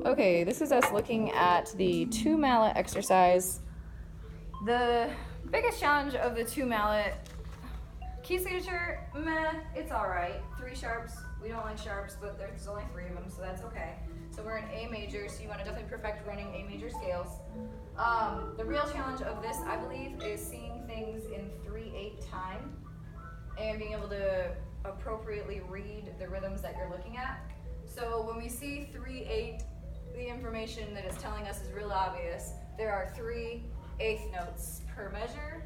Okay, this is us looking at the 2 mallet exercise. The biggest challenge of the 2 mallet, key signature, meh, it's alright. 3 sharps, we don't like sharps, but there's only 3 of them, so that's okay. So we're in A major, so you want to definitely perfect running A major scales. The real challenge of this, I believe, is seeing things in 3/8 time and being able to appropriately read the rhythms that you're looking at. So when we see 3/8, the information that it's telling us is real obvious. There are 3/8 notes per measure.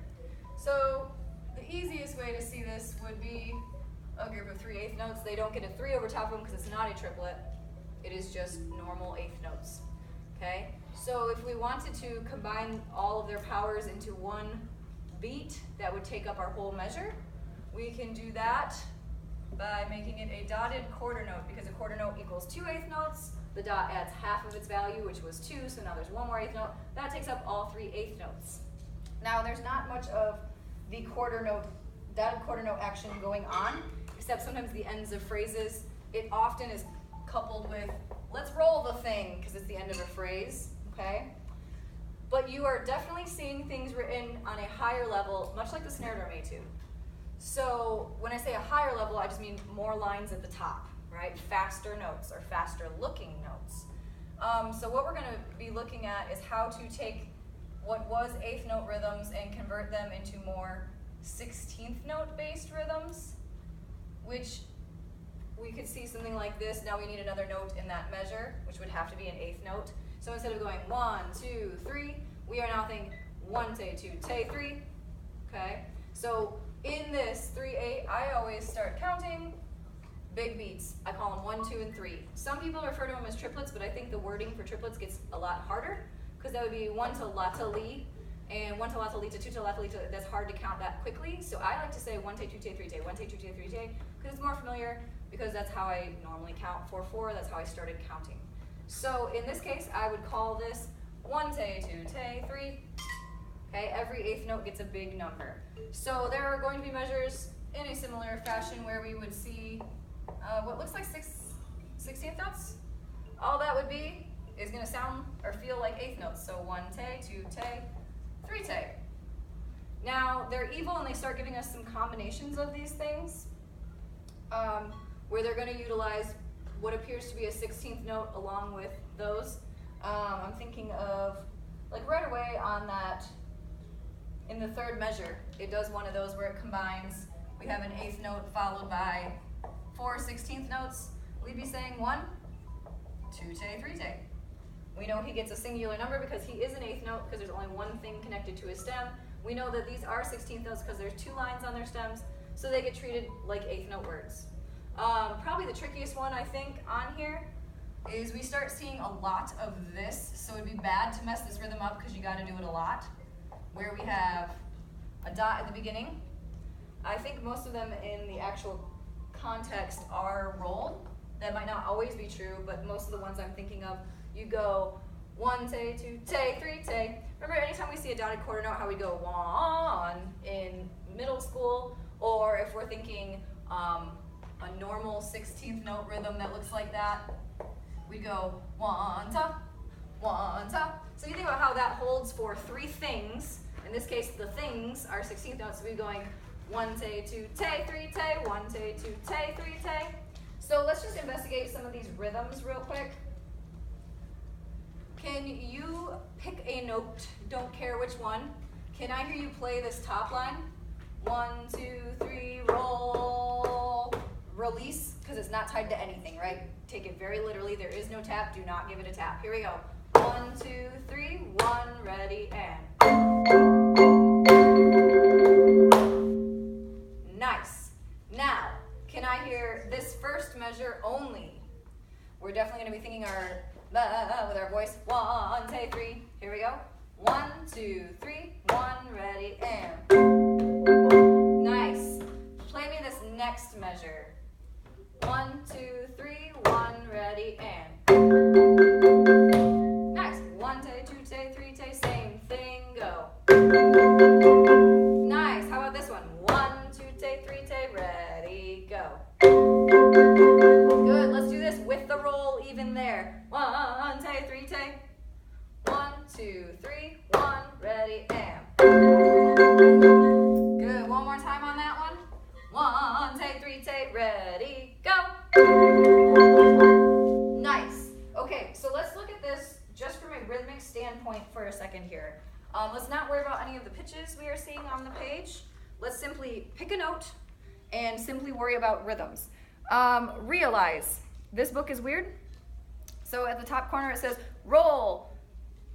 So the easiest way to see this would be a group of 3/8 notes. They don't get a 3 over top of them because it's not a triplet. It is just normal eighth notes. Okay? So if we wanted to combine all of their powers into one beat that would take up our whole measure, we can do that by making it a dotted quarter note, because a quarter note equals 2 eighth notes. The dot adds half of its value, which was 2, so now there's 1 more eighth note. That takes up all 3/8 notes. Now there's not much of the quarter note, dotted quarter note action going on, except sometimes the ends of phrases. It often is coupled with, let's roll the thing, because it's the end of a phrase, okay? But you are definitely seeing things written on a higher level, much like the snare drum etude. So when I say a higher level, I just mean more lines at the top, right? Faster notes or faster looking notes. So what we're going to be looking at is how to take what was eighth note rhythms and convert them into more 16th note based rhythms, which we could see something like this. Now we need another note in that measure, which would have to be an eighth note. So instead of going 1, 2, 3, we are now thinking 1, 2, 3, okay? So in this 3/8, I always start counting big beats. I call them 1, 2, and 3. Some people refer to them as triplets, but I think the wording for triplets gets a lot harder, because that would be 1 to la to li, and 1 to la to li to 2 to la to li to. That's hard to count that quickly. So I like to say 1 2 2 3 1 2 2 3 because it's more familiar, because that's how I normally count 4/4. That's how I started counting. So in this case, I would call this 1 2 3. Okay, every eighth note gets a big number. So there are going to be measures in a similar fashion where we would see what looks like 16th notes. All that would be is going to sound or feel like eighth notes. So 1 te, 2 te, 3 te. Now they're evil and they start giving us some combinations of these things, where they're going to utilize what appears to be a 16th note along with those. I'm thinking of, like right away on that, in the third measure, it does one of those where it combines. We have an eighth note followed by 4 16th notes. We'd be saying 1, 2 te, 3 te. We know he gets a singular number because he is an eighth note, because there's only one thing connected to his stem. We know that these are 16th notes because there's 2 lines on their stems, so they get treated like eighth note words. Probably the trickiest one, I think, on here is we start seeing a lot of this, so it'd be bad to mess this rhythm up because you got to do it a lot, where we have a dot at the beginning. I think most of them in the actual context are rolled. That might not always be true, but most of the ones I'm thinking of, you go 1 te, 2 te, 3 te. Remember, anytime we see a dotted quarter note, how we go 1 in middle school, or if we're thinking a normal 16th note rhythm that looks like that, we go 1 ta, 1 ta. So you think about how that holds for 3 things. In this case, the things are 16th notes, so we're going 1 te, 2 te, 3 te, 1 te, 2 te, 3 te. So let's just investigate some of these rhythms real quick. Can you pick a note, don't care which one? Can I hear you play this top line? 1, 2, 3, roll, release, because it's not tied to anything, right? Take it very literally. There is no tap. Do not give it a tap. Here we go. 1, 2, 3, 1, ready, and. Nice. Now, can I hear this first measure only? We're definitely going to be thinking our with our voice. 1, 2, 3. Here we go. 1, 2, 3, 1, ready, and. Nice. Play me this next measure. 1, 2, 3, 1, ready, and. Nice. 1 te, 2 te, 3 te, same thing, go. Nice. How about this one? 1, 2 te, 3 te, ready, go. Good. Let's do this with the roll even there. 1, tay, 3, tay. 1, 2, 3, 1, ready, and. Good, one more time on that one. 1, tay, 3, tay, ready, go. Nice. Okay, so let's look at this just from a rhythmic standpoint for a second here. Let's not worry about any of the pitches we are seeing on the page. Let's simply pick a note and simply worry about rhythms. Realize this book is weird. So at the top corner it says roll,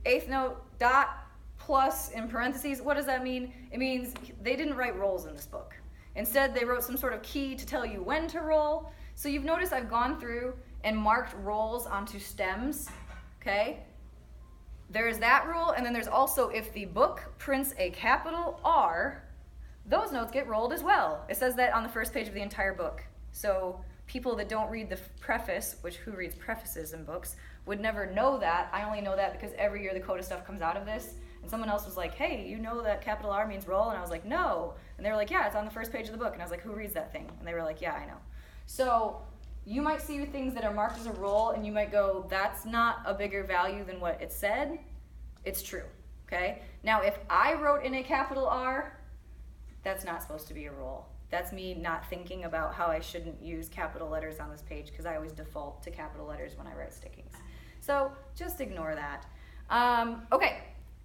eighth note, dot, plus in parentheses. What does that mean? It means they didn't write rolls in this book. Instead, they wrote some sort of key to tell you when to roll. So you've noticed I've gone through and marked rolls onto stems, okay? There is that rule, and then there's also if the book prints a capital R, those notes get rolled as well. It says that on the first page of the entire book. So people that don't read the preface, which who reads prefaces in books, would never know that. I only know that because every year the Coda stuff comes out of this. And someone else was like, hey, you know that capital R means roll? And I was like, no. And they were like, yeah, it's on the first page of the book. And I was like, who reads that thing? And they were like, yeah, I know. So you might see things that are marked as a roll, and you might go, that's not a bigger value than what it said. It's true, okay? Now, if I wrote in a capital R, that's not supposed to be a roll. That's me not thinking about how I shouldn't use capital letters on this page because I always default to capital letters when I write stickings. So just ignore that. Okay,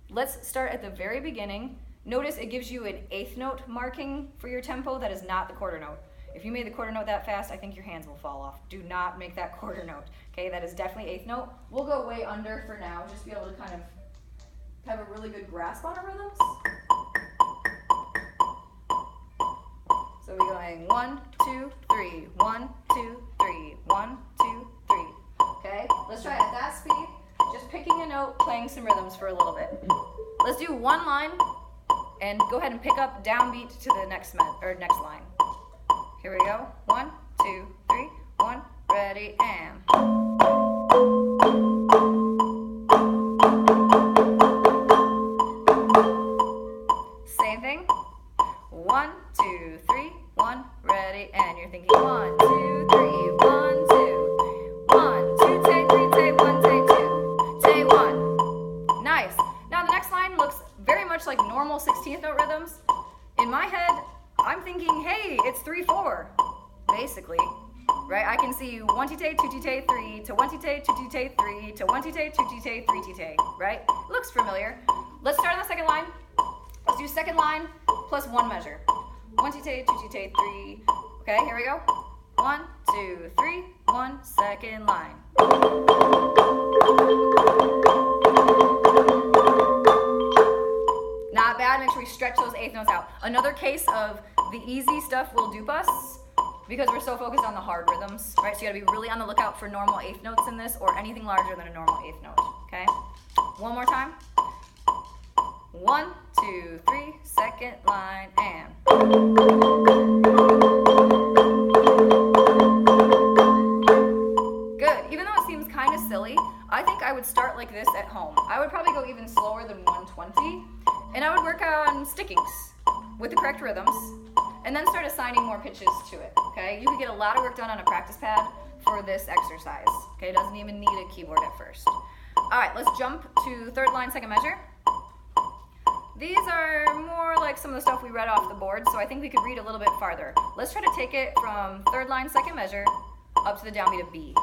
let's start at the very beginning. Notice it gives you an eighth note marking for your tempo. That is not the quarter note. If you made the quarter note that fast, I think your hands will fall off. Do not make that quarter note. Okay, that is definitely eighth note. We'll go way under for now, just to be able to kind of have a really good grasp on our rhythms. So we're going 1, 2, 3, 1, 2, 3, 1, 2, 3. Okay, let's try it at that speed. Just picking a note, playing some rhythms for a little bit. Let's do one line and go ahead and pick up downbeat to the next next line. Here we go. 1, 2, 3, 1, ready, and. Same thing. 1, 2, 3, 1, ready, and you're thinking 1, 2, 3, 1, 2. 1, 2, tay, 3, tay, 1, tay, 2. Tay 1. Nice. Now the next line looks very much like normal 16th note rhythms. In my head, I'm thinking, hey, it's 3-4, basically, right? I can see 1 tay, 2 tay, 3 to 1 tay, 2 tay, 3 to 1 tay, 2 tay, 3 tay, right? Looks familiar. Let's start on the second line. Let's do second line plus one measure. 1 tay, 2 tay, 3. Okay, here we go. 1, 2, 3, 1, second line. Not bad. Make sure we stretch those eighth notes out. Another case of the easy stuff will dupe us because we're so focused on the hard rhythms, right? So you gotta be really on the lookout for normal eighth notes in this or anything larger than a normal eighth note, okay? One more time. 1, 2, 3, second line, and. Good. Even though it seems kind of silly, I think I would start like this at home. I would probably go even slower than 120, and I would work on stickings with the correct rhythms, and then start assigning more pitches to it, okay? You could get a lot of work done on a practice pad for this exercise, okay? It doesn't even need a keyboard at first. All right, let's jump to third line, second measure. These are more like some of the stuff we read off the board, so I think we could read a little bit farther. Let's try to take it from third line, second measure, up to the downbeat of B.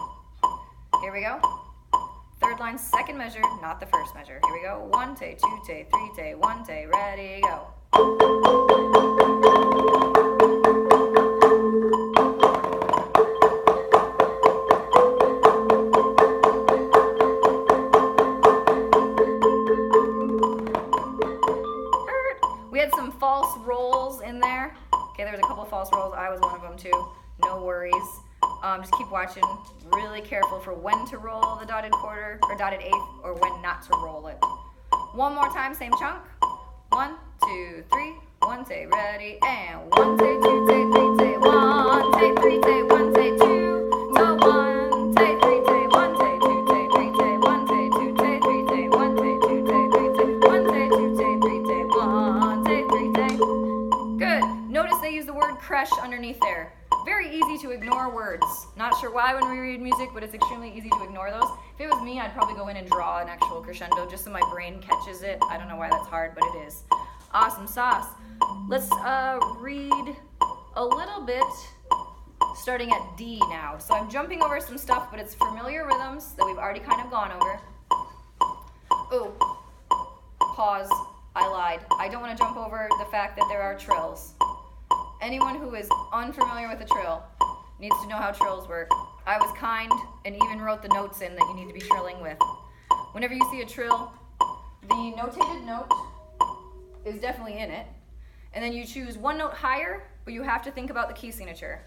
Here we go. Third line, second measure, not the first measure. Here we go. 1 tay, 2 tay, 3 tay, 1 tay, ready, go. We had some false rolls in there. Okay, there was a couple false rolls. I was one of them too. No worries. Just keep watching. Really careful for when to roll the dotted quarter or dotted eighth or when not to roll it. One more time, same chunk. 1, 2, 3, 1 tay, ready, and 1 tay, 2 tay, 3 tay, 1 tay, 3 tay, 1 tay, 2. So 1 tay, 3 tay, 1 tay, 2 tay, 3 tay, 1 tay, 2 tay, 3 tay, 1 tay, 2 tay, 3 tay, 1 tay, 2 tay, 3 tay, 1 tay, 3 tay. Good. Notice they use the word creche underneath there. Very easy to to ignore words. Not sure why when we read music, but it's extremely easy to ignore those. If it was me, I'd probably go in and draw an actual crescendo just so my brain catches it. I don't know why that's hard, but it is. Awesome sauce. Let's read a little bit starting at D now. So I'm jumping over some stuff, but it's familiar rhythms that we've already kind of gone over. Ooh, pause, I lied. I don't want to jump over the fact that there are trills. Anyone who is unfamiliar with a trill needs to know how trills work. I was kind and even wrote the notes in that you need to be trilling with. Whenever you see a trill, the notated note is definitely in it. And then you choose one note higher, but you have to think about the key signature.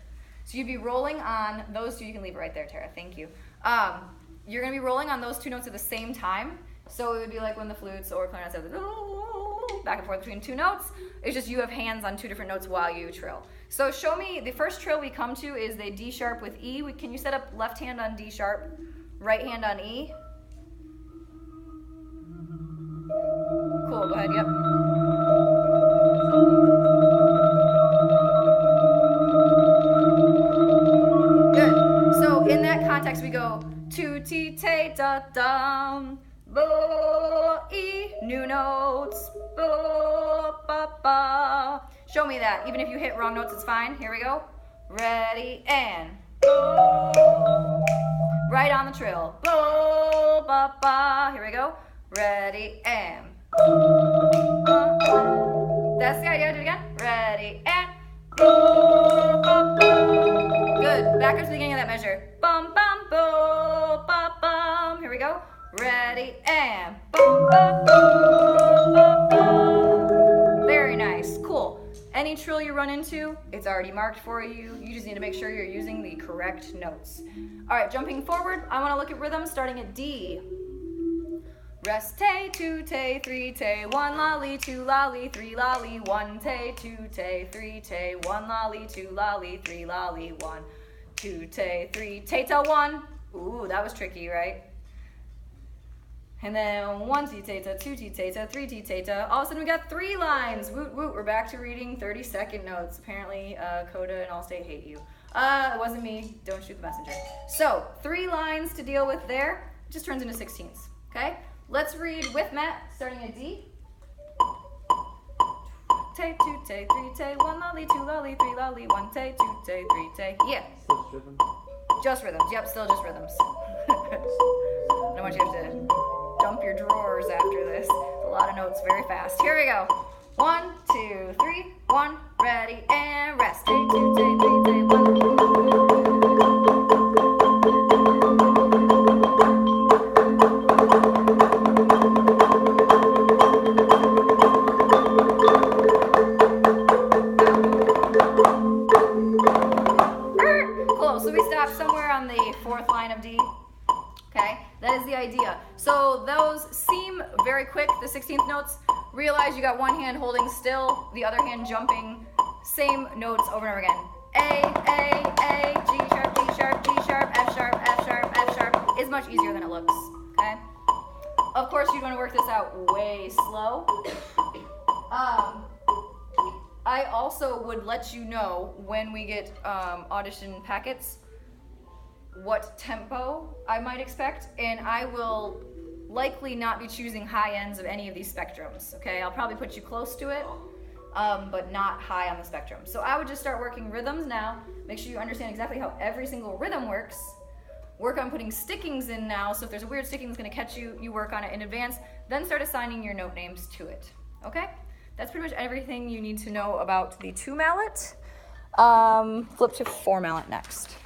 So you'd be rolling on those two. You can leave it right there, Tara. Thank you. You're going to be rolling on those two notes at the same time. So it would be like when the flutes or clarinets have the back and forth between two notes. It's just you have hands on two different notes while you trill. So show me, the first trill we come to is the D sharp with E. Can you set up left hand on D sharp, right hand on E? Cool, go ahead, yep. Good. So in that context we go tu ti te da dum. E, new notes, ba, ba. Show me that. Even if you hit wrong notes, it's fine. Here we go. Ready, and right on the trill. Ba, ba. Here we go. Ready, and that's the idea. Do it again. Ready, and good. Back up to the beginning of that measure. Bum, bum, bo, ba, bum. Here we go. Ready, and boom, boom, boom, boom, boom. Very nice, cool. Any trill you run into, it's already marked for you. You just need to make sure you're using the correct notes. All right, jumping forward, I want to look at rhythms starting at D. Rest, te, two, te, three, te, one lolly, two lolly, three lolly, one te, two, te, three, te, one lolly, two lolly, three lolly, one, two, te, three, te-ta, one. Ooh, that was tricky, right? And then one T-teta, two T-teta, three T-teta. All of a sudden we got 3 lines. Woot woot, we're back to reading 30-second notes. Apparently Coda and Allstate hate you. It wasn't me, don't shoot the messenger. So 3 lines to deal with there. It just turns into 16ths, okay? Let's read with Matt, starting at D. Te, two, te, three, te, one lolly, two lolly, three lolly, one te, two, te, three, te. Yeah. Just rhythms, yep, still just rhythms. I don't want you to have to dump your drawers after this. A lot of notes very fast. Here we go. 1, 2, 3, 1, ready, and rest. Te, two, te, three, te, one. Cool, so we stop somewhere on the 4th line of D. Okay, that is the idea. So those seem very quick, the 16th notes. Realize you got one hand holding still, the other hand jumping, same notes over and over again. A, G sharp, G sharp, G sharp, F sharp, F sharp, F sharp is much easier than it looks, okay? Of course, you'd want to work this out way slow. I also would let you know when we get audition packets what tempo I might expect, and I will likely not be choosing high ends of any of these spectrums, okay? I'll probably put you close to it, but not high on the spectrum. So I would just start working rhythms now. Make sure you understand exactly how every single rhythm works. Work on putting stickings in now, so if there's a weird sticking that's gonna catch you, you work on it in advance, then start assigning your note names to it, okay? That's pretty much everything you need to know about the 2 mallet. Flip to 4 mallet next.